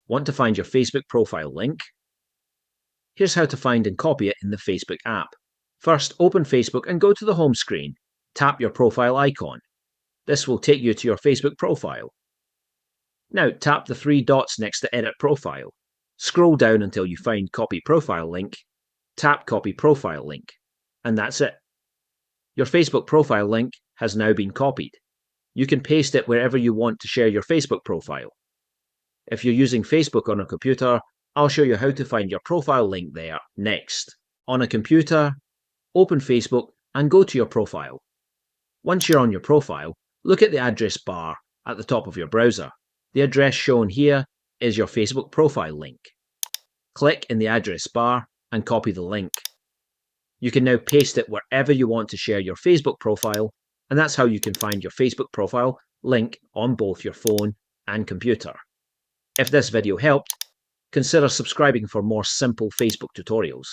Want to find your Facebook profile link? Here's how to find and copy it in the Facebook app. First, open Facebook and go to the home screen. Tap your profile icon. This will take you to your Facebook profile. Now tap the three dots next to Edit Profile. Scroll down until you find Copy Profile Link. Tap Copy Profile Link. And that's it. Your Facebook profile link has now been copied. You can paste it wherever you want to share your Facebook profile. If you're using Facebook on a computer, I'll show you how to find your profile link there next. On a computer, open Facebook and go to your profile. Once you're on your profile, look at the address bar at the top of your browser. The address shown here is your Facebook profile link. Click in the address bar and copy the link. You can now paste it wherever you want to share your Facebook profile, and that's how you can find your Facebook profile link on both your phone and computer. If this video helped, consider subscribing for more simple Facebook tutorials.